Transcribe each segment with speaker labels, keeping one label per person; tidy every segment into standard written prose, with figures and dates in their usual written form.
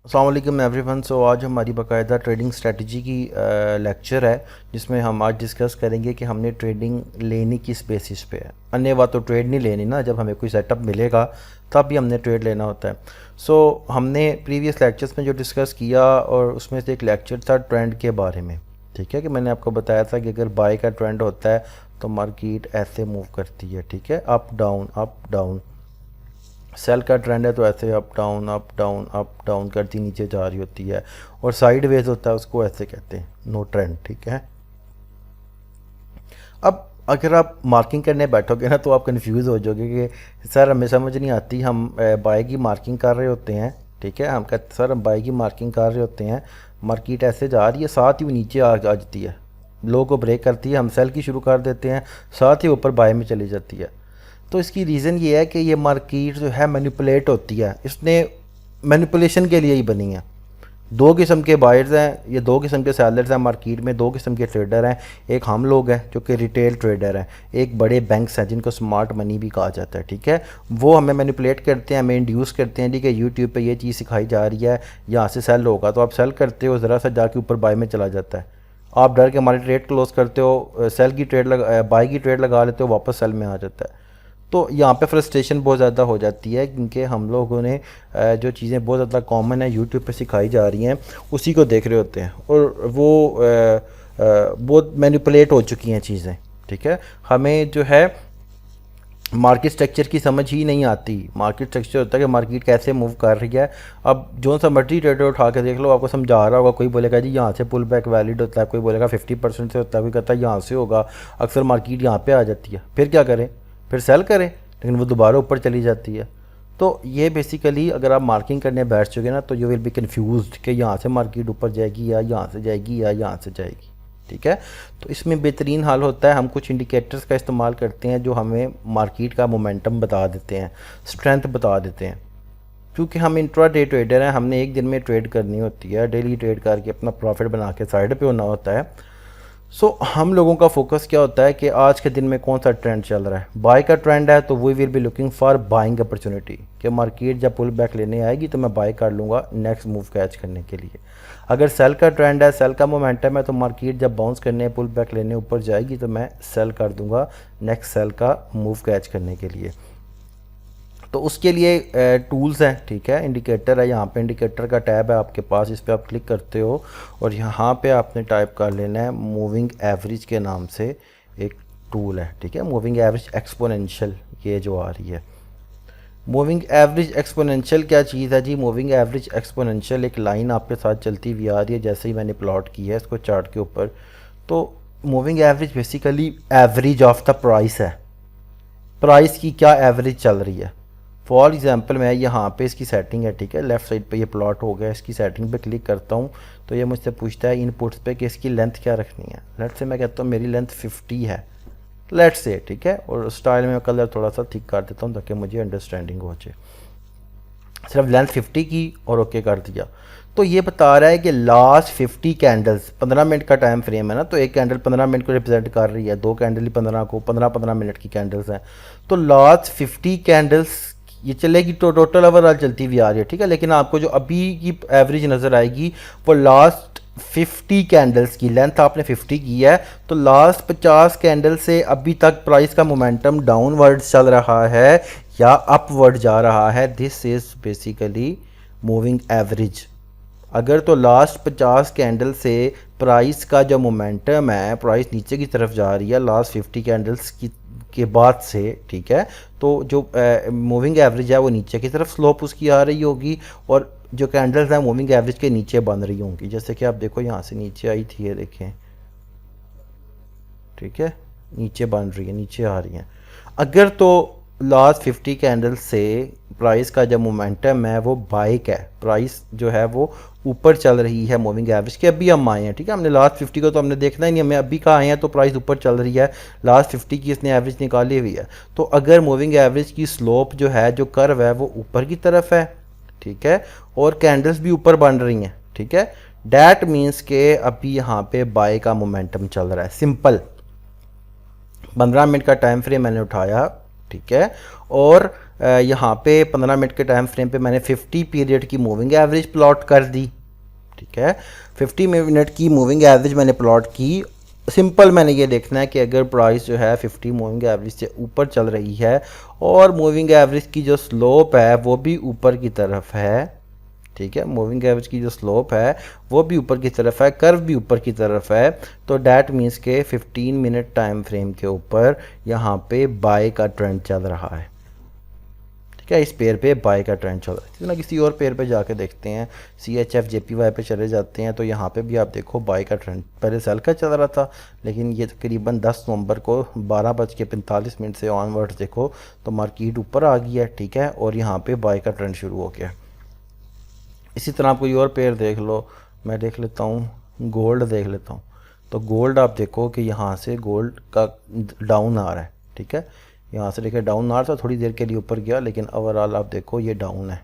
Speaker 1: अस्सलाम वालेकुम एवरीवन। सो आज हमारी बाकायदा ट्रेडिंग स्ट्रेटजी की लेक्चर है, जिसमें हम आज डिस्कस करेंगे कि हमने ट्रेडिंग लेनी किस बेसिस पे है। अन्य बात तो ट्रेड नहीं लेनी ना, जब हमें कोई सेटअप मिलेगा तब भी हमने ट्रेड लेना होता है। सो हमने प्रीवियस लेक्चर्स में जो डिस्कस किया और उसमें से एक लेक्चर था ट्रेंड के बारे में। ठीक है कि मैंने आपको बताया था कि अगर बाय का ट्रेंड होता है तो मार्केट ऐसे मूव करती है, ठीक है, up down up down. Sell का ट्रेंड है तो ऐसे up down up down up down करती नीचे जा रही होती है, और साइड वेज होता है उसको ऐसे कहते हैं नो ट्रेंड। ठीक है, अब अगर आप मार्किंग करने बैठोगे ना तो आप कंफ्यूज हो जाओगे कि सर हमें समझ नहीं आती, हम बाय की मार्किंग कर रहे होते हैं। ठीक है, हम कहते सर हम बाय की मार्किंग कर रहे होते हैं, मार्केट ऐसे जा रही है, साथ ही वो नीचे आ जाती है, लो को ब्रेक करती है, हम सेल की शुरू कर देते हैं, साथ ही ऊपर बाय में चली जाती है। तो इसकी रीज़न ये है कि ये मार्केट जो है मैनिपुलेट होती है, इसने मैनिपुलेशन के लिए ही बनी है। दो किस्म के बायर्स हैं, ये दो किस्म के सेलर्स हैं मार्केट में, दो किस्म के ट्रेडर हैं। एक हम लोग हैं जो कि रिटेल ट्रेडर हैं, एक बड़े बैंक्स हैं जिनको स्मार्ट मनी भी कहा जाता है। ठीक है, वो हमें मैनिपुलेट करते हैं, हमें इंड्यूस करते हैं। ठीक है, यूट्यूब पे ये चीज़ सिखाई जा रही है, यहाँ से सेल होगा तो आप सेल करते हो, ज़रा सा जाके ऊपर बाय में चला जाता है। आप डर के हमारे ट्रेड क्लोज करते हो, सेल की ट्रेड लगा, बाय की ट्रेड लगा लेते हो, वापस सेल में आ जाता है। तो यहाँ पे फ्रस्ट्रेशन बहुत ज़्यादा हो जाती है, क्योंकि हम लोगों ने जो चीज़ें बहुत ज़्यादा कॉमन है यूट्यूब पे सिखाई जा रही हैं उसी को देख रहे होते हैं, और वो बहुत मैनिपुलेट हो चुकी हैं चीज़ें। ठीक है, हमें जो है मार्केट स्ट्रक्चर की समझ ही नहीं आती। मार्केट स्ट्रक्चर होता है कि मार्केट कैसे मूव कर रही है। अब जो सा मर्जी ट्रेडर उठा के देख लो, आपको समझा रहा होगा, कोई बोलेगा जी यहाँ से पुल बैक वैलिड होता है, कोई बोलेगा 50% से होता है, कोई कहता है यहाँ से होगा। अक्सर मार्केट यहाँ पे आ जाती है, फिर क्या करें, फिर सेल करें, लेकिन वो दोबारा ऊपर चली जाती है। तो ये बेसिकली अगर आप मार्किंग करने बैठ चुके ना तो यू विल बी कन्फ्यूज्ड कि यहाँ से मार्केट ऊपर जाएगी या यहाँ से जाएगी या यहाँ से जाएगी। ठीक है, तो इसमें बेहतरीन हाल होता है, हम कुछ इंडिकेटर्स का इस्तेमाल करते हैं जो हमें मार्केट का मोमेंटम बता देते हैं, स्ट्रेंथ बता देते हैं। क्योंकि हम इंट्राडे ट्रेडर हैं, हमने एक दिन में ट्रेड करनी होती है, डेली ट्रेड करके अपना प्रॉफिट बना के साइड पे होना होता है। सो हम लोगों का फोकस क्या होता है कि आज के दिन में कौन सा ट्रेंड चल रहा है। बाय का ट्रेंड है तो we will be looking for buying opportunity, कि मार्केट जब पुल बैक लेने आएगी तो मैं बाय कर लूँगा नेक्स्ट मूव कैच करने के लिए। अगर सेल का ट्रेंड है, सेल का मोमेंटम है, तो मार्केट जब बाउंस करने पुल बैक लेने ऊपर जाएगी तो मैं सेल कर दूंगा नेक्स्ट सेल का मूव कैच करने के लिए। तो उसके लिए टूल्स हैं, ठीक है, इंडिकेटर है, यहाँ पे इंडिकेटर का टैब है आपके पास, इस पर आप क्लिक करते हो और यहाँ पे आपने टाइप कर लेना है मूविंग एवरेज के नाम से एक टूल है। ठीक है, मूविंग एवरेज एक्सपोनेंशियल, ये जो आ रही है मूविंग एवरेज एक्सपोनेंशियल क्या चीज़ है जी। मूविंग एवरेज एक्सपोनेंशियल एक लाइन आपके साथ चलती हुई आ रही है, जैसे ही मैंने प्लॉट की है इसको चार्ट के ऊपर। तो moving average basically average of the price है, प्राइस की क्या एवरेज चल रही है। फॉर एग्जांपल मैं यहाँ पे इसकी सेटिंग है, ठीक है, लेफ़्ट साइड पे ये प्लॉट हो गया, इसकी सेटिंग पे क्लिक करता हूँ तो ये मुझसे पूछता है इनपुट्स पे कि इसकी लेंथ क्या रखनी है। लेट्स से मैं कहता हूँ मेरी लेंथ 50 है, लेट्स से, ठीक है, और स्टाइल में कलर थोड़ा सा थिक कर देता हूँ ताकि मुझे अंडरस्टैंडिंग हो जाए। सिर्फ लेंथ 50 की और ओके कर दिया, तो ये बता रहा है कि लास्ट 50 कैंडल्स, 15 मिनट का टाइम फ्रेम है ना, तो एक कैंडल 15 मिनट को रिप्रेजेंट कर रही है, दो कैंडल ही 15 को, 15-15 मिनट की कैंडल्स हैं। तो लास्ट 50 कैंडल्स ये चलेगी, तो टोटल ओवरऑल चलती हुई आ रही है, ठीक है, लेकिन आपको जो अभी की एवरेज नज़र आएगी वो लास्ट 50 कैंडल्स की। लेंथ आपने 50 की है, तो लास्ट 50 कैंडल से अभी तक प्राइस का मोमेंटम डाउनवर्ड चल रहा है या अपवर्ड जा रहा है। This is basically moving average. अगर तो लास्ट 50 कैंडल से प्राइस का जो मोमेंटम है, प्राइस नीचे की तरफ जा रही है लास्ट 50 कैंडल्स की के बाद से, ठीक है, तो जो मूविंग एवरेज है वो नीचे की तरफ स्लोप उसकी आ रही होगी, और जो कैंडल्स हैं मूविंग एवरेज के नीचे बन रही होंगी। जैसे कि आप देखो यहाँ से नीचे आई थी, ये देखें, ठीक है, नीचे बन रही है, नीचे आ रही हैं। अगर तो लास्ट 50 कैंडल से प्राइस का जो मोमेंटम है वो बाइक है, प्राइस जो है वो ऊपर चल रही है मूविंग एवरेज के, अभी हम आए हैं, ठीक है, हमने लास्ट 50 को तो हमने देखना ही नहीं, हमें अभी कहाँ आए हैं, तो प्राइस ऊपर चल रही है, लास्ट 50 की इसने एवरेज निकाली हुई है। तो अगर मूविंग एवरेज की स्लोप जो है, जो कर्व है, वो ऊपर की तरफ है, ठीक है, और कैंडल्स भी ऊपर बन रही हैं, ठीक है, डैट मीन्स के अभी यहाँ पे बाय का मोमेंटम चल रहा है। सिंपल 15 मिनट का टाइम फ्रेम मैंने उठाया, ठीक है, और यहाँ पे 15 मिनट के टाइम फ्रेम पे मैंने 50 पीरियड की मूविंग एवरेज प्लॉट कर दी, ठीक है। 50 मिनट की मूविंग एवरेज मैंने प्लॉट की। सिंपल मैंने ये देखना है कि अगर प्राइस जो है 50 मूविंग एवरेज से ऊपर चल रही है और मूविंग एवरेज की जो स्लोप है वो भी ऊपर की तरफ है, ठीक है, मूविंग एवरेज की जो स्लोप है वो भी ऊपर की तरफ है, कर्व भी ऊपर की तरफ है, तो डैट मीन्स के 15 मिनट टाइम फ्रेम के ऊपर यहाँ पे बाय का ट्रेंड चल रहा है, ठीक है। इस पेयर पे बाय का ट्रेंड चल रहा है। इसी तरह किसी और पेयर पे जाके देखते हैं, CHF JPY पे चले जाते हैं तो यहाँ पे भी आप देखो बाय का ट्रेंड पहले सेल का चल रहा था, लेकिन ये तकरीबन 10 नवंबर को 12:45 से ऑनवर्ड्स देखो तो मार्केट ऊपर आ गई है, ठीक है, और यहाँ पे बाय का ट्रेंड शुरू हो गया। इसी तरह आप कोई और पेयर देख लो, मैं देख लेता हूँ गोल्ड देख लेता हूँ, तो गोल्ड आप देखो कि यहाँ से गोल्ड का डाउन आ रहा है, ठीक है, यहाँ से देखिए डाउन आ रहा था, थोड़ी देर के लिए ऊपर गया, लेकिन ओवरऑल आप देखो ये डाउन है,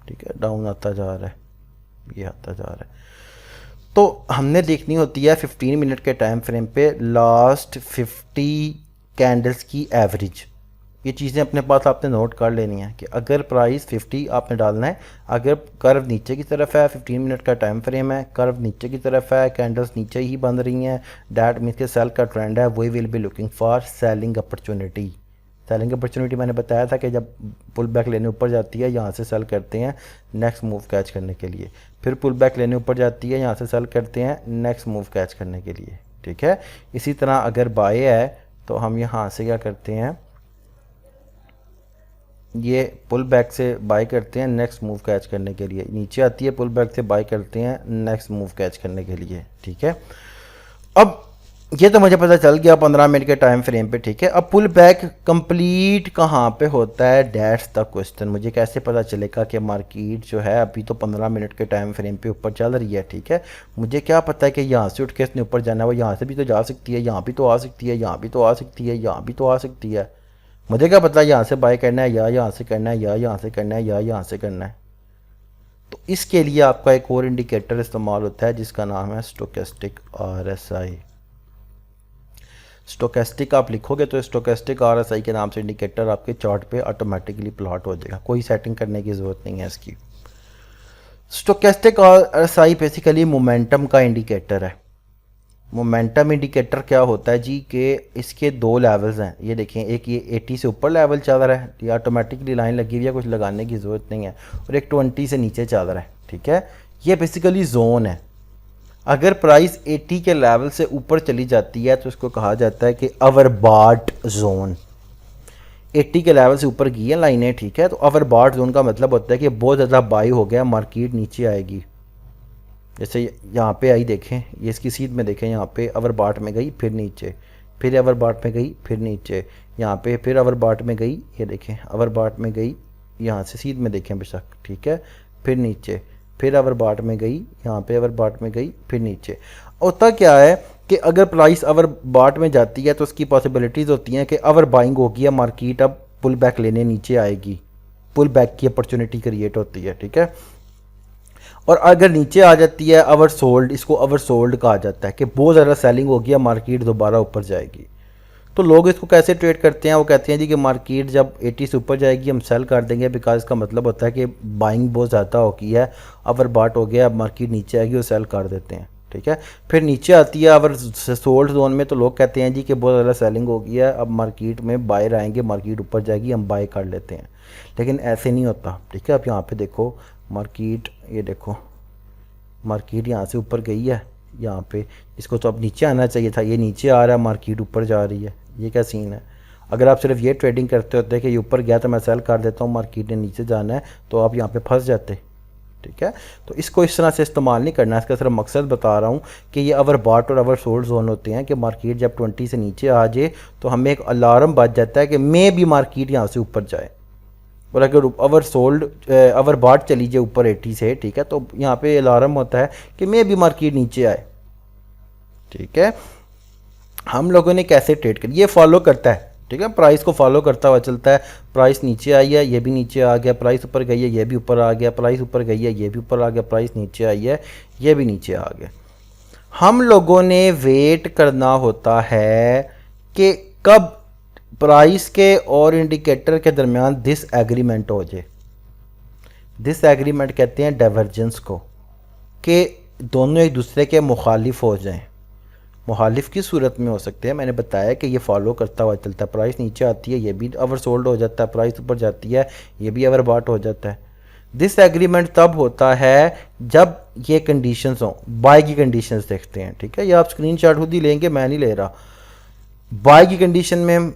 Speaker 1: ठीक है, डाउन आता जा रहा है, ये आता जा रहा है। तो हमने देखनी होती है 15 मिनट के टाइम फ्रेम पे लास्ट 50 कैंडल्स की एवरेज। ये चीज़ें अपने पास आपने नोट कर लेनी है कि अगर प्राइस 50 आपने डालना है, अगर कर्व नीचे की तरफ है, 15 मिनट का टाइम फ्रेम है, कर्व नीचे की तरफ है, कैंडल्स नीचे ही बन रही हैं, डैट मीन्स के सेल का ट्रेंड है, we will be looking for selling opportunity. Selling opportunity मैंने बताया था कि जब पुल बैक लेने ऊपर जाती है यहाँ से सेल करते हैं नेक्स्ट मूव कैच करने के लिए, फिर पुल बैक लेने ऊपर जाती है यहाँ से सेल करते हैं नेक्स्ट मूव कैच करने के लिए, ठीक है। इसी तरह अगर बाय है तो हम यहाँ से क्या करते हैं, ये पुल बैक से बाय करते हैं नेक्स्ट मूव कैच करने के लिए, नीचे आती है पुल बैक से बाय करते हैं नेक्स्ट मूव कैच करने के लिए, ठीक है। अब ये तो मुझे पता चल गया 15 मिनट के टाइम फ्रेम पे, ठीक है। अब पुल बैक कंप्लीट कहाँ पे होता है, दैट्स द क्वेश्चन। मुझे कैसे पता चलेगा कि मार्केट जो है अभी तो 15 मिनट के टाइम फ्रेम पे ऊपर चल रही है, ठीक है। मुझे क्या पता है कि यहाँ से उठ के इसने ऊपर जाना है, वो यहाँ से भी तो जा सकती है, यहाँ भी तो आ सकती है, यहाँ भी तो आ सकती है, यहाँ भी तो आ सकती है। मुझे क्या पता यहाँ से बाय करना है या यहाँ से करना है या यहाँ से करना है या यहाँ से करना है। तो इसके लिए आपका एक और इंडिकेटर इस्तेमाल होता है जिसका नाम है स्टोकेस्टिक RSI। स्टोकेस्टिक आप लिखोगे तो स्टोकेस्टिक RSI के नाम से इंडिकेटर आपके चार्ट पे ऑटोमेटिकली प्लॉट हो जाएगा, कोई सेटिंग करने की ज़रूरत नहीं है इसकी। स्टोकेस्टिक RSI बेसिकली मोमेंटम का इंडिकेटर है। मोमेंटम इंडिकेटर क्या होता है जी कि इसके दो लेवल्स हैं, ये देखें, एक ये 80 से ऊपर लेवल चल रहा है, ये ऑटोमेटिकली लाइन लगी हुई है, कुछ लगाने की ज़रूरत नहीं है, और एक 20 से नीचे चल रहा है, ठीक है। ये बेसिकली जोन है। अगर प्राइस 80 के लेवल से ऊपर चली जाती है तो इसको कहा जाता है कि ओवरबॉट जोन। 80 के लेवल से ऊपर गई है लाइनें, ठीक है, तो ओवरबॉट जोन का मतलब होता है कि बहुत ज़्यादा बाई हो गया, मार्केट नीचे आएगी। जैसे यहाँ पे आई देखें, ये इसकी सीध में देखें, यहाँ पे ओवरबॉट में गई फिर नीचे, फिर ओवरबॉट में गई फिर नीचे, यहाँ पे फिर ओवरबॉट में गई, ये देखें ओवरबॉट में गई, यहाँ से सीध में देखें बेशक, ठीक है, फिर नीचे, फिर ओवरबॉट में गई, यहाँ पे ओवरबॉट में गई फिर नीचे। होता क्या है कि अगर प्राइस ओवरबॉट में जाती है तो उसकी पॉसिबिलिटीज़ होती हैं कि ओवर बाइंग होगी या मार्केट अब पुल बैक लेने नीचे आएगी, पुल बैक की अपॉर्चुनिटी क्रिएट होती है, ठीक है। और अगर नीचे आ जाती है ओवर सोल्ड, इसको ओवर सोल्ड कहा जाता है कि बहुत ज़्यादा सेलिंग होगी या मार्केट दोबारा ऊपर जाएगी। तो लोग इसको कैसे ट्रेड करते हैं, वो कहते हैं जी कि मार्केट जब 80 से ऊपर जाएगी हम सेल कर देंगे, बिकॉज इसका मतलब होता है कि बाइंग बहुत ज़्यादा हो गई है, ओवरबॉट हो गया, अब मार्केट नीचे आएगी और सेल कर देते हैं, ठीक है। फिर नीचे आती है ओवर सोल्ड जोन में, तो लोग कहते हैं जी कि बहुत ज़्यादा सेलिंग हो गई है, अब मार्केट में बायर आएंगे, मार्केट ऊपर जाएगी, हम बाय कर लेते हैं। लेकिन ऐसे नहीं होता, ठीक है। अब यहाँ पे देखो मार्केट, ये देखो मार्केट यहाँ से ऊपर गई है, यहाँ पे इसको तो अब नीचे आना चाहिए था, ये नीचे आ रहा है, मार्केट ऊपर जा रही है, ये क्या सीन है। अगर आप सिर्फ ये ट्रेडिंग करते होते हैं कि ये ऊपर गया तो मैं सेल कर देता हूँ, मार्केट ने नीचे जाना है, तो आप यहाँ पे फंस जाते, ठीक है। तो इसको इस तरह से इस्तेमाल नहीं करना, इसका सिर्फ मकसद बता रहा हूँ कि ये ओवरबॉट और ओवर सोल्ड जोन होते हैं कि मार्केट जब 20 से नीचे आ जाए तो हमें एक अलार्म बज जाता है कि मे भी मार्केट यहाँ से ऊपर जाए, और अगर ओवर सोल्ड ओवरबॉट चली जाए ऊपर 80 से, ठीक है, तो यहाँ पे अलार्म होता है कि मे भी मार्केट नीचे आए, ठीक है। हम लोगों ने कैसे ट्रेड कर, ये फॉलो करता है, ठीक है, प्राइस को फॉलो करता हुआ चलता है। प्राइस नीचे आई है, ये भी नीचे आ गया, प्राइस ऊपर गई है, ये भी ऊपर आ गया, प्राइस ऊपर गई है, ये भी ऊपर आ गया, प्राइस नीचे आई है, ये भी नीचे आ गया। हम लोगों ने वेट करना होता है कि कब प्राइस के और इंडिकेटर के दरमियान दिस एग्रीमेंट हो जाए, दिस एग्रीमेंट कहते हैं डाइवर्जेंस को, कि दोनों एक दूसरे के मुखालिफ हो जाएं। मुखालिफ की सूरत में हो सकते हैं, मैंने बताया कि ये फॉलो करता हुआ चलता है, प्राइस नीचे आती है ये भी ओवर सोल्ड हो जाता है, प्राइस ऊपर जाती है ये भी ओवर बॉट हो जाता है। दिस एग्रीमेंट तब होता है जब ये कंडीशंस हों, बाय की कंडीशंस देखते हैं, ठीक है, ये आप स्क्रीनशॉट खुद ही लेंगे, मैं नहीं ले रहा। बाय की कंडीशन में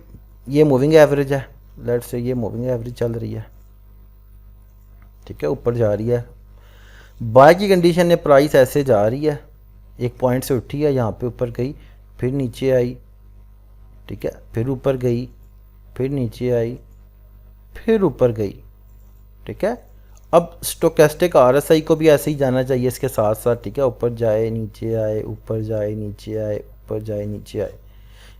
Speaker 1: ये मूविंग एवरेज है, लेट्स से ये मूविंग एवरेज चल रही है, ठीक है, ऊपर जा रही है। बाय की कंडीशन में प्राइस ऐसे जा रही है, एक पॉइंट से उठी है, यहाँ पे ऊपर गई, फिर नीचे आई, ठीक है, फिर ऊपर गई, फिर नीचे आई, फिर ऊपर गई, ठीक है। अब स्टोकेस्टिक आरएसआई को भी ऐसे ही जाना चाहिए इसके साथ साथ, ठीक है, ऊपर जाए नीचे आए, ऊपर जाए नीचे आए, ऊपर जाए नीचे आए।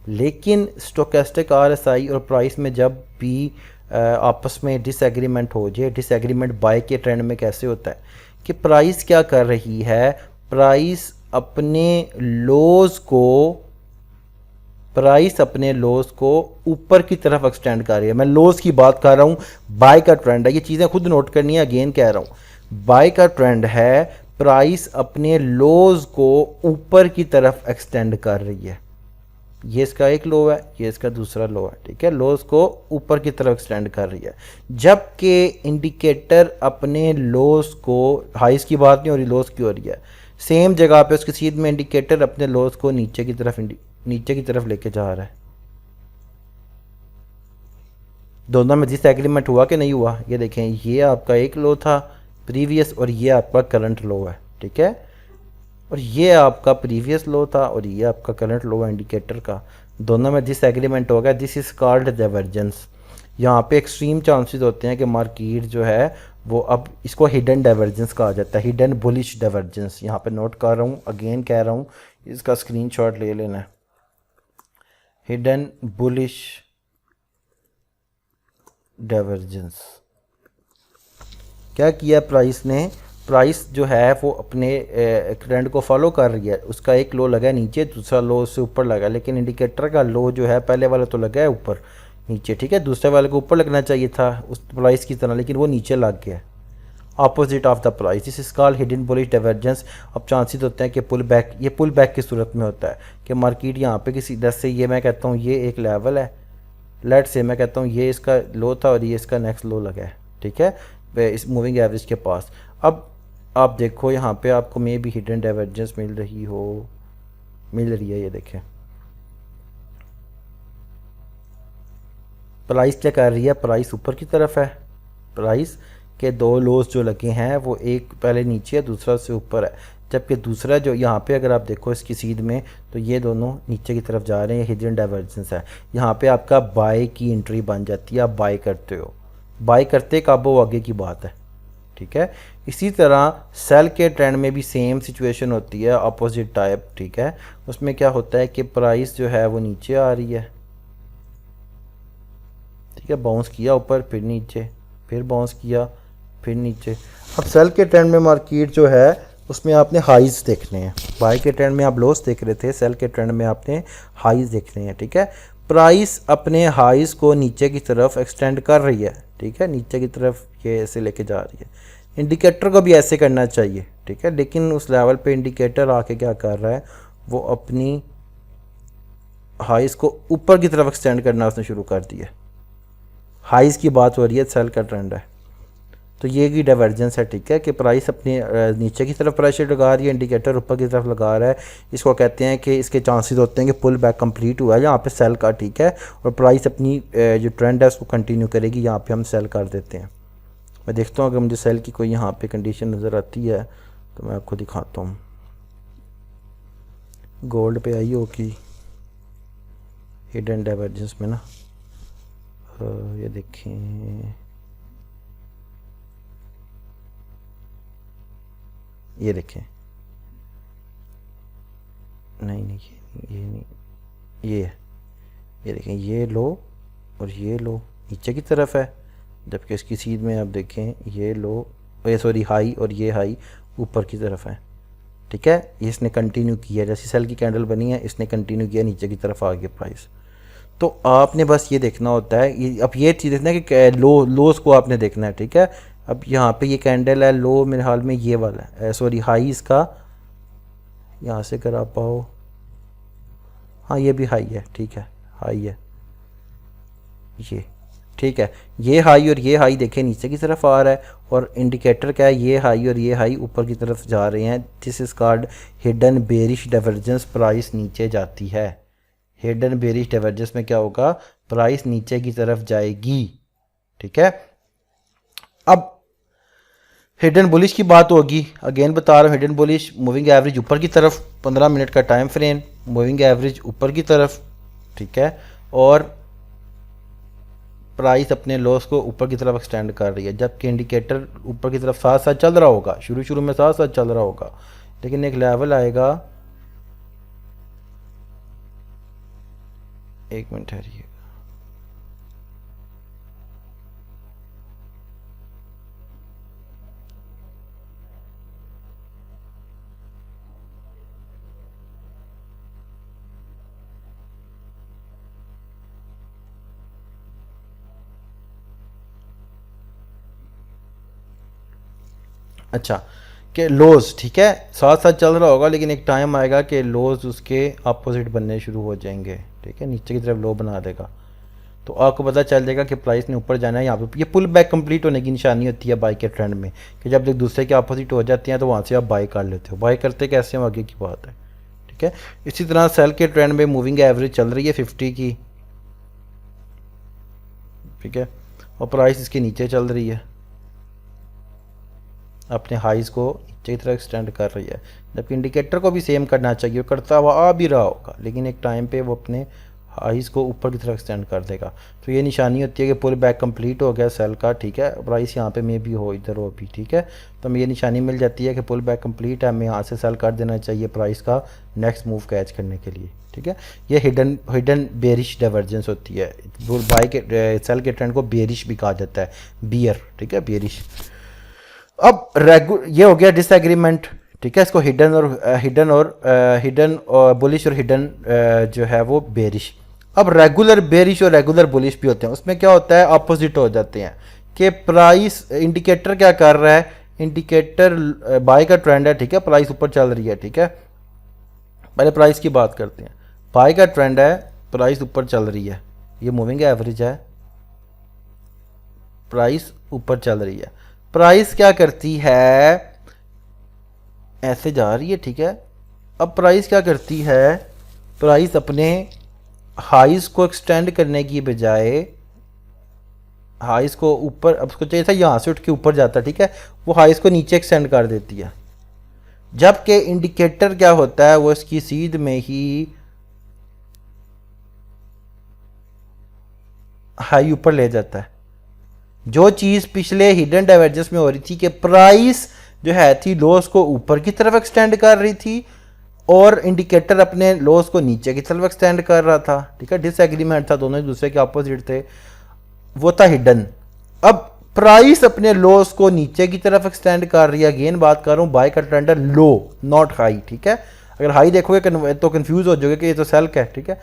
Speaker 1: लेकिन स्टोकेस्टिक आरएसआई और प्राइस में जब भी आपस में डिसएग्रीमेंट हो जाए, डिसएग्रीमेंट बाय के ट्रेंड में कैसे होता है कि प्राइस क्या कर रही है, प्राइस अपने लोज को ऊपर की तरफ एक्सटेंड कर रही है। मैं लोज की बात कर रहा हूँ, बाय का ट्रेंड है, ये चीज़ें खुद नोट करनी है, अगेन कह रहा हूँ बाय का ट्रेंड है, प्राइस अपने लोज को ऊपर की तरफ एक्सटेंड कर रही है। ये इसका एक लो है, ये इसका दूसरा लो है, ठीक है, लोज को ऊपर की तरफ एक्सटेंड कर रही है। जबकि इंडिकेटर अपने लोज को, हाइस की बात नहीं हो रही, लोज की हो रही है, सेम जगह पे उसकी सीध में इंडिकेटर अपने लोज को नीचे की तरफ लेके जा रहा है। दोनों में डिसएग्रीमेंट हुआ कि नहीं हुआ, ये देखें, ये आपका एक लो था प्रीवियस और ये आपका करंट लो है, ठीक है, और ये आपका प्रीवियस लो था और ये आपका करंट लो है इंडिकेटर का, दोनों में डिसएग्रीमेंट हो गया। This is called divergence. यहाँ पे एक्सट्रीम चांसेस होते हैं कि मार्केट जो है वो, अब इसको हिडन डाइवर्जेंस कहा जाता है, हिडन बुलिश डाइवर्जेंस। यहाँ पे नोट कर रहा हूँ, अगेन कह रहा हूँ, इसका स्क्रीनशॉट ले लेना है। हिडन बुलिश डाइवर्जेंस क्या किया प्राइस ने, प्राइस जो है वो अपने ट्रेंड को फॉलो कर रही है, उसका एक लो लगा है नीचे, दूसरा लो उससे ऊपर लगा, लेकिन इंडिकेटर का लो जो है पहले वाला तो लगा है ऊपर नीचे, ठीक है, दूसरे वाले को ऊपर लगना चाहिए था उस प्राइस की तरह, लेकिन वो नीचे लग गया, opposite of the price. This is called hidden bullish divergence. अब चांसेस होते हैं कि पुल बैक, ये पुल बैक की सूरत में होता है कि मार्केट यहाँ पे किसी दस से, ये मैं कहता हूँ ये एक लेवल है, लेट से मैं कहता हूँ ये इसका लो था और ये इसका नेक्स्ट लो लगा है, ठीक है, इस मूविंग एवरेज के पास। अब आप देखो यहाँ पे आपको मे भी हिडन डाइवर्जेंस मिल रही है, ये देखें प्राइस क्या कर रही है, प्राइस ऊपर की तरफ है, प्राइस के दो लोज जो लगे हैं वो एक पहले नीचे है, दूसरा उससे ऊपर है, जबकि दूसरा जो यहाँ पे अगर आप देखो इसकी सीध में, तो ये दोनों नीचे की तरफ जा रहे हैं, हिडन डाइवर्जेंस है। यहाँ पे आपका बाय की एंट्री बन जाती है, आप बाय करते हो, बाय करते कब वो आगे की बात है, ठीक है। इसी तरह सेल के ट्रेंड में भी सेम सिचुएशन होती है, अपोजिट टाइप, ठीक है। उसमें क्या होता है कि प्राइस जो है वो नीचे आ रही है, ठीक है, बाउंस किया ऊपर, फिर नीचे, फिर बाउंस किया, फिर नीचे। अब सेल के ट्रेंड में मार्केट जो है उसमें आपने हाइज देखने हैं, बाय के ट्रेंड में आप लोस देख रहे थे, सेल के ट्रेंड में आपने हाइज देखने हैं, ठीक है। प्राइस अपने हाइज को नीचे की तरफ एक्सटेंड कर रही है, ठीक है, नीचे की तरफ ये ऐसे लेके जा रही है, इंडिकेटर को भी ऐसे करना चाहिए, ठीक है, लेकिन उस लेवल पे इंडिकेटर आके क्या कर रहा है, वो अपनी हाइज को ऊपर की तरफ एक्सटेंड करना उसने शुरू कर दिया, हाइज की बात हो रही है, सेल का ट्रेंड है। तो ये की डाइवर्जेंस है, ठीक है, कि प्राइस अपने नीचे की तरफ प्रेशर लगा रही है, इंडिकेटर ऊपर की तरफ लगा रहा है, इसको कहते हैं कि इसके चांसेस होते हैं कि पुल बैक कंप्लीट हुआ है यहाँ पे सेल का, ठीक है, और प्राइस अपनी जो ट्रेंड है उसको कंटिन्यू करेगी, यहाँ पे हम सेल कर देते हैं। मैं देखता हूँ अगर मुझे सेल की कोई यहाँ पे कंडीशन नज़र आती है तो मैं आपको दिखाता हूँ। गोल्ड पे आई होगी हिडन डाइवर्जेंस में ना, ये देखें, ये देखें, नहीं ये नहीं, ये है, ये देखें, ये लो और ये लो नीचे की तरफ है, जबकि इसकी सीध में आप देखें ये लो, ये सॉरी हाई और ये हाई ऊपर की तरफ है, ठीक है। इसने कंटिन्यू किया, जैसे सेल की कैंडल बनी है इसने कंटिन्यू किया, नीचे की तरफ आ गया प्राइस। तो आपने बस ये देखना होता है, अब ये चीज़ देखना है कि लोस को आपने देखना है, ठीक है। अब यहाँ पे ये कैंडल है, लो मेरे हाल में ये वाला है, सॉरी हाई इसका, यहाँ से कर आप पाओ, हाँ ये भी हाई है, ठीक है, हाई है ये, ठीक है। ये हाई और ये हाई देखें नीचे की तरफ आ रहा है, और इंडिकेटर क्या है, ये हाई और ये हाई ऊपर की तरफ जा रहे हैं। This is called hidden bearish divergence, price नीचे जाती है। हिडन बेरिश डाइवर्जेंस में क्या होगा, प्राइस नीचे की तरफ जाएगी, ठीक है। अब हिडन बुलिश की बात होगी, अगेन बता रहा हूँ, हिडन बुलिश मूविंग एवरेज ऊपर की तरफ, 15 मिनट का टाइम फ्रेम, मूविंग एवरेज ऊपर की तरफ, ठीक है, और प्राइस अपने लॉस को ऊपर की तरफ एक्सटेंड कर रही है, जबकि इंडिकेटर ऊपर की तरफ साथ साथ चल रहा होगा, शुरू शुरू में साथ साथ चल रहा होगा, लेकिन एक लेवल आएगा, एक मिनट ठहरिए, अच्छा, कि लॉस, ठीक है, साथ साथ चल रहा होगा, लेकिन एक टाइम आएगा कि लॉस उसके अपोजिट बनने शुरू हो जाएंगे, ठीक है, नीचे की तरफ लो बना देगा। तो आपको पता चल जाएगा कि प्राइस ने ऊपर जाना है। यहाँ पे ये पुल बैक कंप्लीट होने की निशानी होती है बाई के ट्रेंड में, कि जब एक दूसरे के अपोजिट हो जाती हैं तो वहाँ से आप बाई कर लेते हो। बाई करते कैसे हो आगे की बात है, ठीक है। इसी तरह सेल के ट्रेंड में मूविंग एवरेज चल रही है 50 की, ठीक है, और प्राइस इसके नीचे चल रही है, अपने हाइज को नीचे की तरफ एक्सटेंड कर रही है, जबकि इंडिकेटर को भी सेम करना चाहिए, करता हुआ आ भी रहा होगा, लेकिन एक टाइम पे वो अपने हाइज को ऊपर की तरफ एक्सटेंड कर देगा। तो ये निशानी होती है कि पुल बैक कंप्लीट हो गया सेल का, ठीक है, प्राइस यहाँ पे मे भी हो, इधर हो भी, ठीक है। तो हमें ये निशानी मिल जाती है कि पुल बैक कंप्लीट है, हमें यहाँ से सेल कर देना चाहिए प्राइस का नेक्स्ट मूव कैच करने के लिए, ठीक है। ये हिडन बेरिश डाइवर्जेंस होती है, बाई के सेल के ट्रेंड को बेरिश भी कहा जाता है, बियर, ठीक है, बेरिश। अब ये हो गया डिसएग्रीमेंट, ठीक है, इसको हिडन और बुलिश और हिडन जो है वो बेरिश। अब रेगुलर बेरिश और रेगुलर बुलिश भी होते हैं, उसमें क्या होता है, अपोजिट हो जाते हैं, कि प्राइस इंडिकेटर क्या कर रहा है, इंडिकेटर बाय का ट्रेंड है, ठीक है, प्राइस ऊपर चल रही है, ठीक है। पहले प्राइस की बात करते हैं, बाय का ट्रेंड है, प्राइस ऊपर चल रही है, ये मूविंग एवरेज है, प्राइस ऊपर चल रही है। प्राइस क्या करती है, ऐसे जा रही है, ठीक है। अब प्राइस क्या करती है, प्राइस अपने हाइज को एक्सटेंड करने की बजाय हाइज को ऊपर, अब उसको चाहिए था यहाँ से उठ के ऊपर जाता, ठीक है, वो हाइज को नीचे एक्सटेंड कर देती है, जबकि इंडिकेटर क्या होता है, वो इसकी सीध में ही हाई ऊपर ले जाता है। जो चीज़ पिछले हिडन डाइवर्जेंस में हो रही थी कि प्राइस जो है थी लॉस को ऊपर की तरफ एक्सटेंड कर रही थी, और इंडिकेटर अपने लॉस को नीचे की तरफ एक्सटेंड कर रहा था, ठीक है, डिसएग्रीमेंट था, दोनों एक दूसरे के अपोजिट थे, वो था हिडन। अब प्राइस अपने लॉस को नीचे की तरफ एक्सटेंड कर रही है, अगेन बात कर रहा हूँ बाय का ट्रेंड है लो नॉट हाई, ठीक है। अगर हाई देखोगे तो कंफ्यूज हो जाओगे कि ये तो सेल का है, ठीक है।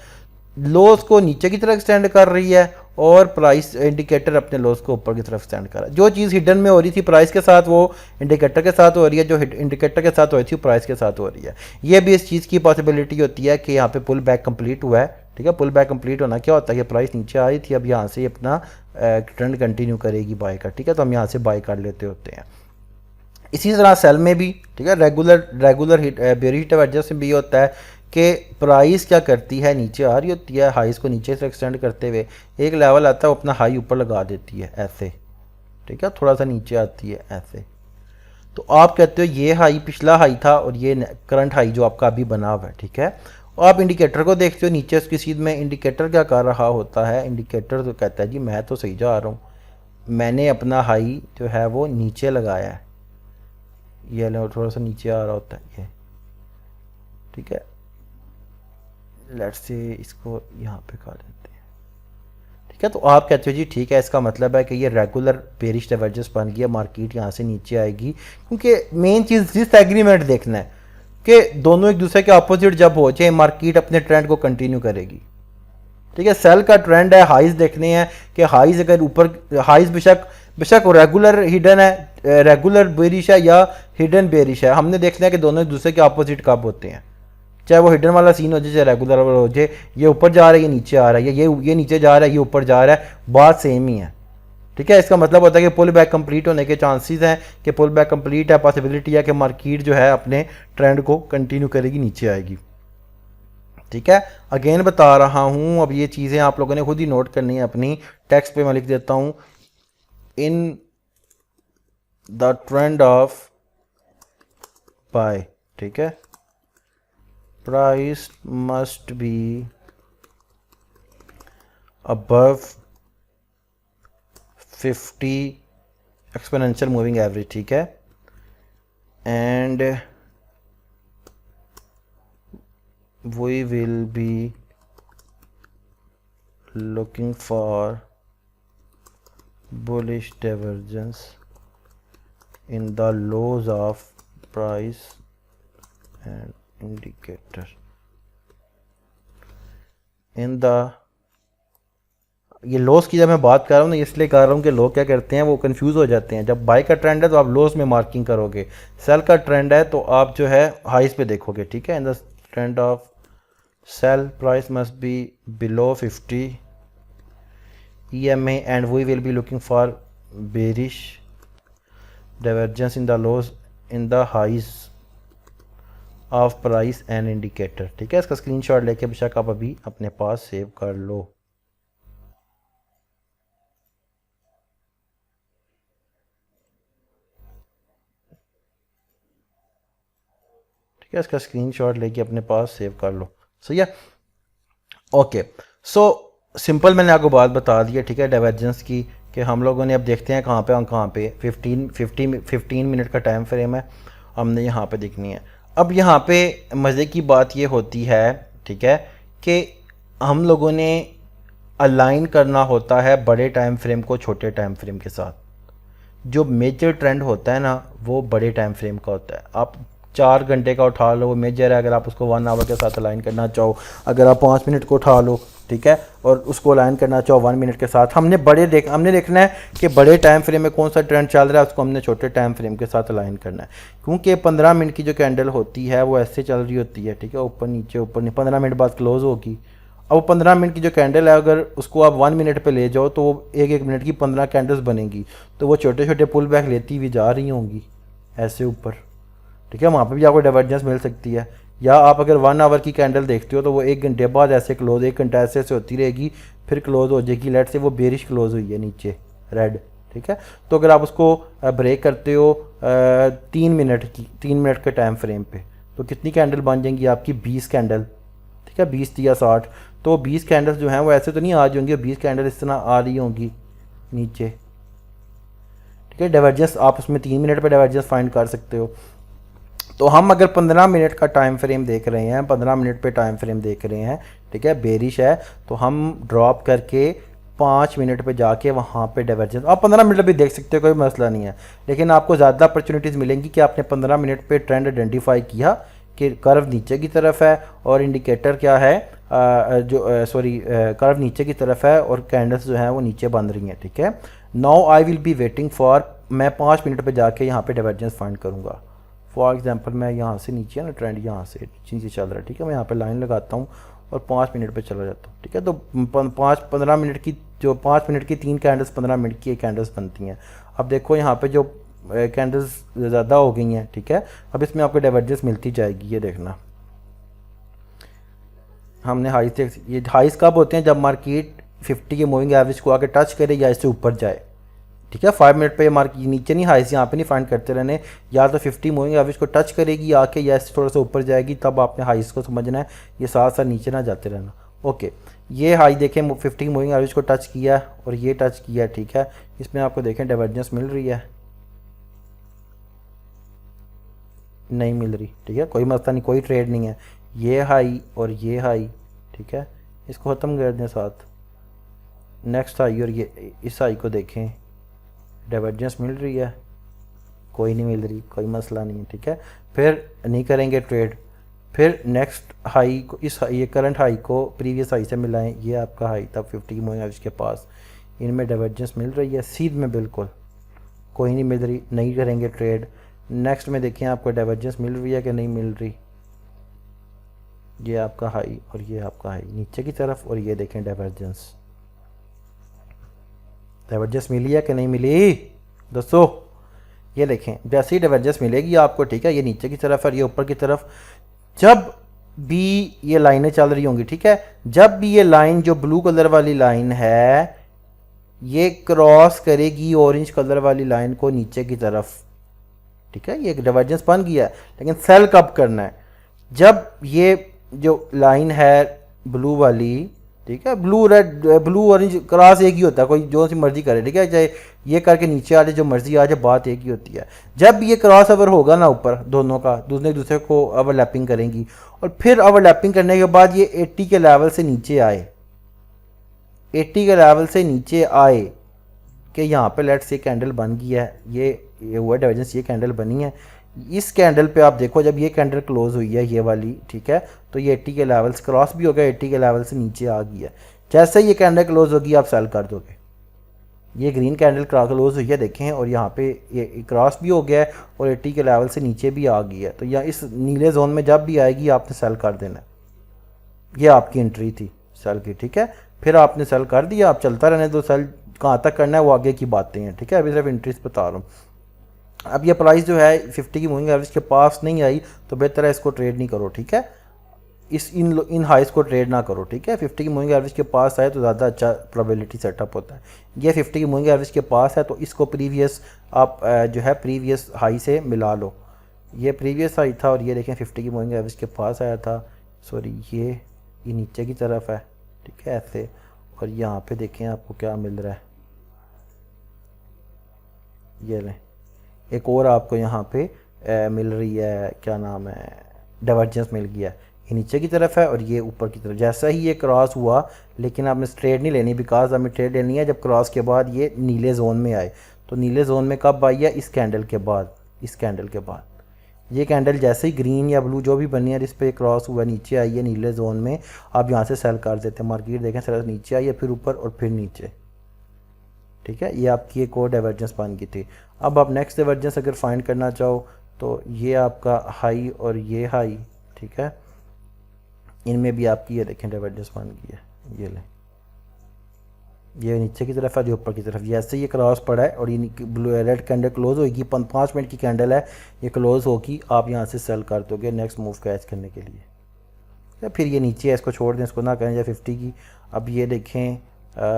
Speaker 1: लॉस को नीचे की तरफ एक्सटेंड कर रही है, और प्राइस इंडिकेटर अपने लॉस को ऊपर की तरफ एक्सटेंड कर रहा है। जो चीज़ हिडन में हो रही थी प्राइस के साथ, वो इंडिकेटर के साथ हो रही है, जो इंडिकेटर के साथ हो रही थी प्राइस के साथ हो रही है। ये भी इस चीज़ की पॉसिबिलिटी होती है कि यहाँ पे पुल बैक कंप्लीट हुआ है, ठीक है। पुल बैक कंप्लीट होना क्या होता है कि प्राइस नीचे आ रही थी, अब यहाँ से अपना ट्रेंड कंटिन्यू करेगी बाय का, ठीक है, तो हम यहाँ से बाय कर लेते होते हैं। इसी तरह सेल में भी, ठीक है, रेगुलर बेरिश डाइवर्जेंस में भी होता है कि प्राइस क्या करती है, नीचे आ रही होती है, हाइस को नीचे से एक्सटेंड करते हुए एक लेवल आता है, वो अपना हाई ऊपर लगा देती है ऐसे, ठीक है, थोड़ा सा नीचे आती है ऐसे। तो आप कहते हो ये हाई पिछला हाई था और ये करंट हाई जो आपका अभी बना हुआ है, ठीक है। और आप इंडिकेटर को देखते हो नीचे उसकी सीध में, इंडिकेटर क्या कर रहा होता है, इंडिकेटर तो कहता है जी मैं तो सही जा रहा हूँ, मैंने अपना हाई जो है वो नीचे लगाया है, ये थोड़ा सा नीचे आ रहा होता है ये, ठीक है। लेट्स से इसको यहाँ पे कर देते हैं, ठीक है। तो आप कहते हो जी ठीक है, इसका मतलब है कि ये रेगुलर बेरिश डाइवर्जेंस बन गया, मार्केट यहाँ से नीचे आएगी, क्योंकि मेन चीज़ जिस एग्रीमेंट देखना है कि दोनों एक दूसरे के अपोजिट जब हो जाए मार्केट अपने ट्रेंड को कंटिन्यू करेगी, ठीक है। सेल का ट्रेंड है, हाइज देखने हैं कि हाइज अगर ऊपर, हाइज बेशक बेशक रेगुलर हिडन है, रेगुलर बेरिश है या हिडन बेरिश है, हमने देखना है कि दोनों एक दूसरे के अपोजिट कब होते हैं, चाहे वो हिडन वाला सीन हो जाए चाहे रेगुलर वाला हो जाए। ये ऊपर जा रहा है, ये नीचे आ रहा है, ये नीचे जा रहा है, ये ऊपर जा रहा है, बात सेम ही है। ठीक है, इसका मतलब होता है कि पुल बैक कंप्लीट होने के चांसेस हैं कि पुल बैक कंप्लीट है, पॉसिबिलिटी है कि मार्केट जो है अपने ट्रेंड को कंटिन्यू करेगी, नीचे आएगी। ठीक है, अगेन बता रहा हूं, अब ये चीज़ें आप लोगों ने खुद ही नोट करनी है अपनी। टेक्स्ट पे मैं लिख देता हूं, in the trend of buy, ठीक है, price must be above 50 exponential moving average, ठीक है, and we will be looking for bullish divergence in the lows of price and indicator in the, ये लॉस की जब मैं बात कर रहा हूँ ना, इसलिए कर रहा हूँ कि लोग क्या करते हैं, वो कंफ्यूज हो जाते हैं। जब बाय का ट्रेंड है तो आप लॉस में मार्किंग करोगे, सेल का ट्रेंड है तो आप जो है हाइस पे देखोगे। ठीक है, इन the trend of sell price must be below 50 EMA and we will be looking for bearish divergence in the lows in the highs of price and indicator। ठीक है, इसका स्क्रीनशॉट लेके बेशक आप अभी अपने पास सेव कर लो। ठीक है, इसका स्क्रीनशॉट लेके अपने पास सेव कर लो। सही है, ओके। सो सिंपल मैंने आपको बात बता दी है, ठीक है, डाइवर्जेंस की, कि हम लोगों ने अब देखते हैं कहाँ पे, हम कहाँ पे 15 मिनट का टाइम फ्रेम है, हमने यहाँ पे देखनी है। अब यहाँ पे मज़े की बात ये होती है, ठीक है, कि हम लोगों ने अलाइन करना होता है बड़े टाइम फ्रेम को छोटे टाइम फ्रेम के साथ। जो मेजर ट्रेंड होता है ना, वो बड़े टाइम फ्रेम का होता है। आप 4 घंटे का उठा लो, वो मेजर है, अगर आप उसको 1 आवर के साथ अलाइन करना चाहो, अगर आप 5 मिनट को उठा लो, ठीक है, और उसको अलाइन करना चाहो 1 मिनट के साथ, हमने देखना है कि बड़े टाइम फ्रेम में कौन सा ट्रेंड चल रहा है, उसको हमने छोटे टाइम फ्रेम के साथ अलाइन करना है। क्योंकि 15 मिनट की जो कैंडल होती है वो ऐसे चल रही होती है, ठीक है, ऊपर नीचे ऊपर नीचे, 15 मिनट बाद क्लोज होगी। अब 15 मिनट की जो कैंडल है, अगर उसको आप 1 मिनट पे ले जाओ तो वो एक मिनट की 15 कैंडल्स बनेंगी, तो वो छोटे छोटे पुल बैक लेती हुई जा रही होंगी ऐसे ऊपर। ठीक है, वहाँ पे भी आपको डाइवर्जेंस मिल सकती है। या आप अगर 1 आवर की कैंडल देखते हो तो वो 1 घंटे बाद ऐसे क्लोज, 1 घंटा ऐसे होती रहेगी, फिर क्लोज हो जाएगी। लेट से वो बेरिश क्लोज हुई है नीचे रेड, ठीक है, तो अगर आप उसको ब्रेक करते हो 3 मिनट के टाइम फ्रेम पे, तो कितनी कैंडल बन जाएंगी आपकी? 20 कैंडल। ठीक है, 20 या 60, तो 20 कैंडल्स जो हैं वो ऐसे तो नहीं आ जाएंगी, 20 कैंडल इस तरह आ रही होंगी नीचे। ठीक है, डाइवर्जेंस आप उसमें 3 मिनट पे डाइवर्जेंस फाइंड कर सकते हो। तो हम अगर 15 मिनट का टाइम फ्रेम देख रहे हैं, 15 मिनट पे टाइम फ्रेम देख रहे हैं, ठीक है, बेरिश है, तो हम ड्रॉप करके 5 मिनट पे जाके वहाँ पे डाइवर्जेंस, आप 15 मिनट भी देख सकते हो, कोई मसला नहीं है, लेकिन आपको ज़्यादा अपॉर्चुनिटीज़ मिलेंगी कि आपने 15 मिनट पे ट्रेंड आइडेंटिफाई किया कि कर्व नीचे की तरफ है और इंडिकेटर क्या है, कर्व नीचे की तरफ है और कैंडल्स जो हैं वो नीचे बन रही हैं। ठीक है, now I will be waiting for, मैं 5 मिनट पे जाके यहाँ पे डाइवर्जेंस फाइंड करूँगा। फॉर एग्जांपल मैं यहाँ से नीचे है ना, ट्रेंड यहाँ से नीचे चल रहा है, ठीक है, मैं यहाँ पे लाइन लगाता हूँ और 5 मिनट पे चला जाता हूँ। ठीक है, तो 15 मिनट की जो 5 मिनट की 3 कैंडल्स 15 मिनट की 1 कैंडल्स बनती हैं। अब देखो यहाँ पे जो कैंडल्स ज़्यादा हो गई हैं, ठीक है, अब इसमें आपको डाइवर्जेंस मिलती जाएगी। ये देखना, हमने हाइस, ये हाइस कब होते हैं? जब मार्केट 50 के मूविंग एवरेज को आके टच करे या इससे ऊपर जाए। ठीक है, 5 मिनट पे मार्केट नीचे नहीं, हाइस यहाँ पे नहीं फाइंड करते रहने, या तो 50 मूविंग एवरेज को टच करेगी आके या इससे थोड़ा सा ऊपर जाएगी, तब आपने हाइस को समझना है, ये साथ साथ नीचे ना जाते रहना। ओके, ये हाई देखें 50 मूविंग एवरेज को टच किया और ये टच किया, ठीक है, इसमें आपको देखें डाइवर्जेंस मिल रही है, नहीं मिल रही। ठीक है, कोई मसला नहीं, कोई ट्रेड नहीं है, ये हाई और ये हाई, ठीक है, इसको ख़त्म कर दें साथ, नेक्स्ट हाई और ये इस हाई को देखें, डाइवर्जेंस मिल रही है, कोई नहीं मिल रही, कोई मसला नहीं है। ठीक है, फिर नहीं करेंगे ट्रेड, फिर नेक्स्ट हाई को ये करंट हाई को प्रीवियस हाई से मिलाएं, ये आपका हाई था 50 की मूविंग एवरेज के पास, इनमें डाइवर्जेंस मिल रही है सीध में, बिल्कुल कोई नहीं मिल रही, नहीं करेंगे ट्रेड। नेक्स्ट में देखें आपको डाइवर्जेंस मिल रही है कि नहीं मिल रही, ये आपका हाई और ये आपका हाई नीचे की तरफ, और ये देखें डाइवर्जेंस, डाइवर्जेंस मिली है कि नहीं मिली दोस्तों, ये देखें जैसे ही डाइवर्जेंस मिलेगी आपको, ठीक है, ये नीचे की तरफ और ये ऊपर की तरफ, जब भी ये लाइनें चल रही होंगी, ठीक है, जब भी ये लाइन जो ब्लू कलर वाली लाइन है ये क्रॉस करेगी ऑरेंज कलर वाली लाइन को नीचे की तरफ, ठीक है, ये डाइवर्जेंस बन गया है। लेकिन सेल कब करना है, जब ये जो लाइन है ब्लू वाली, ठीक है, blue red blue orange cross एक ही होता है, कोई जो सी मर्जी करे, ठीक है, चाहे ये करके नीचे आ जाए जो मर्जी आ जाए, बात एक ही होती है। जब ये क्रॉस ओवर होगा ना ऊपर दोनों का, दूसरे को ओवरलैपिंग करेंगी, और फिर ओवरलैपिंग करने के बाद ये 80 के लेवल से नीचे आए, 80 के लेवल से नीचे आए कि यहाँ पे लेट्स से कैंडल बन गई है, ये हुआ डाइवर्जेंस, ये कैंडल बनी है, इस कैंडल पे आप देखो जब ये कैंडल क्लोज हुई है ये वाली, ठीक है, तो ये 80 के लेवल से क्रॉस भी हो गया, 80 के लेवल से नीचे आ गई है। जैसे ये कैंडल क्लोज होगी आप सेल कर दोगे, ये ग्रीन कैंडल क्लोज हुई है देखें, और यहाँ पे ये क्रॉस भी हो गया है और 80 के लेवल से नीचे भी आ गई है, तो यहाँ इस नीले जोन में जब भी आएगी आपने सेल कर देना। ये आपकी एंट्री थी सेल की, ठीक है, फिर आपने सेल कर दिया, आप चलता रहने दो, सेल कहाँ तक करना है वो आगे की बातें हैं, ठीक है, अभी सिर्फ एंट्रीज बता रहा हूँ। अब ये प्राइस जो है 50 की मूविंग एवरेज के पास नहीं आई तो बेहतर है इसको ट्रेड नहीं करो, ठीक है, इन हाइस को ट्रेड ना करो, ठीक है। 50 की मूविंग एवरेज के पास आए तो ज़्यादा अच्छा प्रोबेबिलिटी सेटअप होता है। ये 50 की मूविंग एवरेज के पास है तो इसको प्रीवियस आप जो है प्रीवियस हाई से मिला लो, ये प्रीवियस हाई था और ये देखें 50 की मूविंग एवरेज के पास आया था, सॉरी ये नीचे की तरफ है, ठीक है, ऐसे, और यहाँ पे देखें आपको क्या मिल रहा है, ये लें एक और आपको यहाँ पे मिल रही है, क्या नाम है, डाइवर्जेंस मिल गया, ये नीचे की तरफ है और ये ऊपर की तरफ। जैसा ही ये क्रॉस हुआ, लेकिन आपने ट्रेड नहीं लेनी, बिकॉज हमें ट्रेड लेनी है जब क्रॉस के बाद ये नीले जोन में आए। तो नीले जोन में कब आई है, इस कैंडल के बाद, इस कैंडल के बाद ये कैंडल जैसे ही ग्रीन या ब्लू जो भी बनी है जिस पे क्रॉस हुआ नीचे आई है नीले जोन में, आप यहाँ से सेल कर देते हैं। मार्केट देखें सर नीचे आई है, फिर ऊपर और फिर नीचे, ठीक है, ये आपकी एक और डाइवर्जेंस बन गई थी। अब आप नेक्स्ट डाइवर्जेंस अगर फाइंड करना चाहो तो ये आपका हाई और ये हाई, ठीक है, इनमें भी आपकी ये देखें डाइवर्जेंस बन गई है, ये लें, ये नीचे की तरफ है जो ऊपर की तरफ। जैसे ये क्रॉस पड़ा है और ये ब्लू रेड कैंडल क्लोज होगी, 5 मिनट की कैंडल है, ये क्लोज होगी, आप यहाँ से सेल कर दोगे नेक्स्ट मूव कैच करने के लिए, या फिर ये नीचे है इसको छोड़ दें, इसको ना करें या 50 की। अब ये देखें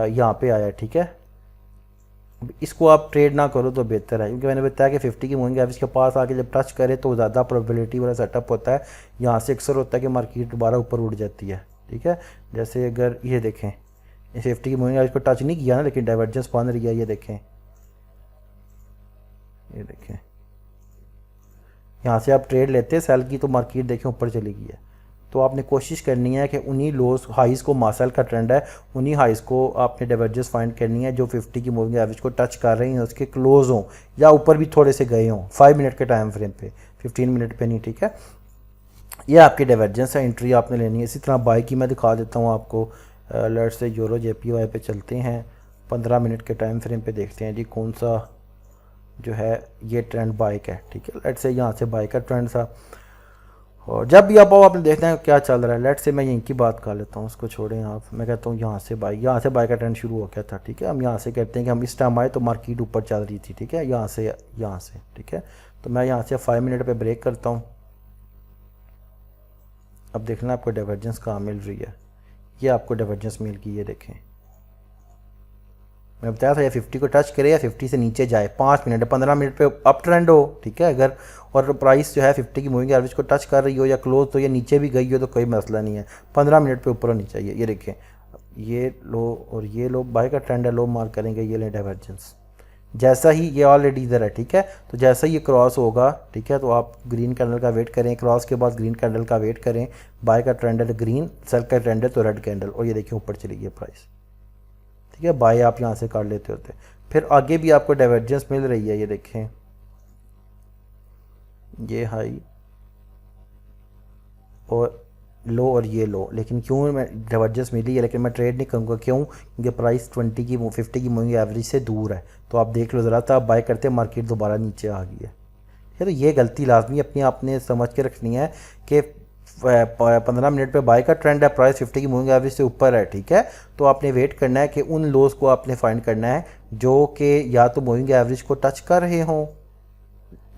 Speaker 1: यहाँ पे आया, ठीक है, इसको आप ट्रेड ना करो तो बेहतर है, क्योंकि मैंने बताया कि 50 की मूविंग एवरेज के पास आके जब टच करे तो ज़्यादा प्रोबेबिलिटी वाला सेटअप होता है। यहाँ से अक्सर होता है कि मार्केट दोबारा ऊपर उठ जाती है, ठीक है। जैसे अगर ये देखें, ये 50 की मूविंग एवरेज को टच नहीं किया ना, लेकिन डाइवर्जेंस बन रही है, ये देखें, ये देखें, यहाँ से आप ट्रेड लेते हैं सेल की तो मार्केट देखें ऊपर चली गई है। तो आपने कोशिश करनी है कि उन्हीं लोस हाइस को, मासेल का ट्रेंड है, उन्हीं हाइस को आपने डाइवर्जेंस फाइंड करनी है जो 50 की मूविंग एवरेज को टच कर रही हैं, उसके क्लोज हों या ऊपर भी थोड़े से गए हों 5 मिनट के टाइम फ्रेम पे, 15 मिनट पे नहीं, ठीक है। ये आपकी डाइवर्जेंस है, एंट्री आपने लेनी है। इसी तरह बाई की मैं दिखा देता हूँ आपको। लेट्स से यूरो JPY पे चलते हैं, 15 मिनट के टाइम फ्रेम पे देखते हैं जी कौन सा जो है ये ट्रेंड बाई का है, ठीक है। लेट्स से यहाँ से बाई का ट्रेंड था, और जब भी आप आपने देखते हैं क्या चल रहा है। लेट से मैं यहीं की बात कर लेता हूँ, उसको छोड़ें आप, मैं कहता हूँ यहाँ से बाई का ट्रेंड शुरू हो गया था, ठीक है। हम यहाँ से कहते हैं कि हम इस टाइम आए तो मार्केट ऊपर चल रही थी, ठीक है, यहाँ से, ठीक है। तो मैं यहाँ से 5 मिनट पे ब्रेक करता हूँ। अब देखना आपको डाइवर्जेंस कहाँ मिल रही है, ये आपको डाइवर्जेंस मिल गई, ये देखें, मैं बताया था ये 50 को टच करे या 50 से नीचे जाए, 5 मिनट 15 मिनट पे अप ट्रेंड हो, ठीक है। अगर और प्राइस जो है 50 की मूविंग एवरेज को टच कर रही हो या क्लोज तो ये नीचे भी गई हो तो कोई मसला नहीं है, 15 मिनट पे ऊपर होनी चाहिए। ये देखें, ये लो और ये लो, बाय का ट्रेंड है, लो मार्क करेंगे, ये लें डाइवर्जेंस। जैसा ही ये ऑलरेडी इधर है, ठीक है, तो जैसा ही ये क्रॉस होगा, ठीक है, तो आप ग्रीन कैंडल का वेट करें, क्रॉस के बाद ग्रीन कैंडल का वेट करें। बाय का ट्रेंड है ग्रीन, सेल का ट्रेंड है तो रेड कैंडल, और ये देखिए ऊपर चली गई प्राइस, ठीक है। बाय आप यहाँ से कर लेते होते, फिर आगे भी आपको डाइवर्जेंस मिल रही है, ये देखें, ये हाई और लो और ये लो, लेकिन क्यों मैं डाइवर्जेंस मिली है लेकिन मैं ट्रेड नहीं करूँगा, क्यों? क्योंकि प्राइस 20 की 50 की मूविंग एवरेज से दूर है। तो आप देख लो ज़रा, था आप बाय करते मार्केट दोबारा नीचे आ गई है। तो ये गलती लाजमी अपनी आपने समझ के रखनी है कि 15 मिनट पे बाय का ट्रेंड है, प्राइस 50 की मूविंग एवरेज से ऊपर है, ठीक है। तो आपने वेट करना है कि उन लोज को आपने फाइंड करना है जो कि या तो मूविंग एवरेज को टच कर रहे हों,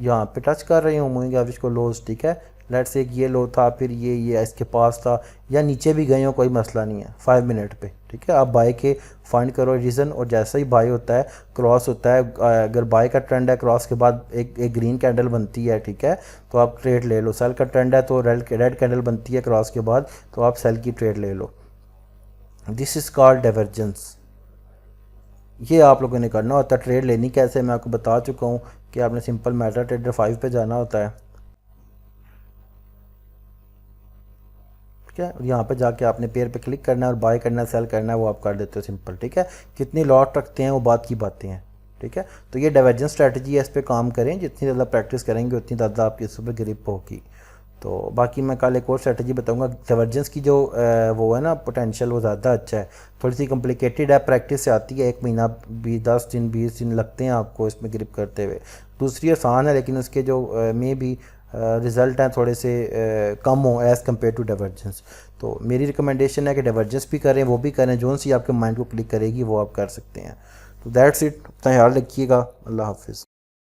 Speaker 1: यहाँ पे टच कर रहे हूँ मूविंग एवरेज को लोज, ठीक है। लेट्स से ये लो था, फिर ये इसके पास था, या नीचे भी गए हो, कोई मसला नहीं है 5 मिनट पे, ठीक है। आप बाय के फाइंड करो रीज़न, और जैसा ही बाय होता है, क्रॉस होता है, अगर बाय का ट्रेंड है, क्रॉस के बाद एक ग्रीन कैंडल बनती है, ठीक है, तो आप ट्रेड ले लो। सेल का ट्रेंड है तो रेड कैंडल बनती है क्रॉस के बाद, तो आप सेल की ट्रेड ले लो। This is called divergence. ये आप लोगों ने करना होता है। ट्रेड लेनी कैसे, मैं आपको बता चुका हूँ कि आपने सिंपल मेटा ट्रेडर 5 पे जाना होता है, ठीक है। और यहाँ पे जाके आपने पेयर पे क्लिक करना है और बाय करना है, सेल करना है, वो आप कर देते हो सिंपल, ठीक है। कितनी लॉट रखते हैं वो बात की बातें हैं, ठीक है। तो ये डाइवर्जेंस स्ट्रैटेजी है, इस पर काम करें, जितनी ज़्यादा प्रैक्टिस करेंगे उतनी ज़्यादा आपकी इस पर ग्रिप होगी। तो बाकी मैं कल एक और स्ट्रैटेजी बताऊंगा। डाइवर्जेंस की जो वो है ना पोटेंशियल, वो ज़्यादा अच्छा है, थोड़ी सी कॉम्प्लिकेटेड है, प्रैक्टिस से आती है, 1 महीना भी 10 दिन 20 दिन लगते हैं आपको इसमें ग्रिप करते हुए। दूसरी आसान है लेकिन उसके जो में भी रिज़ल्ट हैं थोड़े से कम हो एज़ कम्पेयर टू डाइवर्जेंस। तो मेरी रिकमेंडेशन है कि डाइवर्जेंस भी करें, वो भी करें, जो सी आपके माइंड को क्लिक करेगी वो आप कर सकते हैं। तो दैट्स इट, ख्याल रखिएगा, अल्लाह हाफिज़।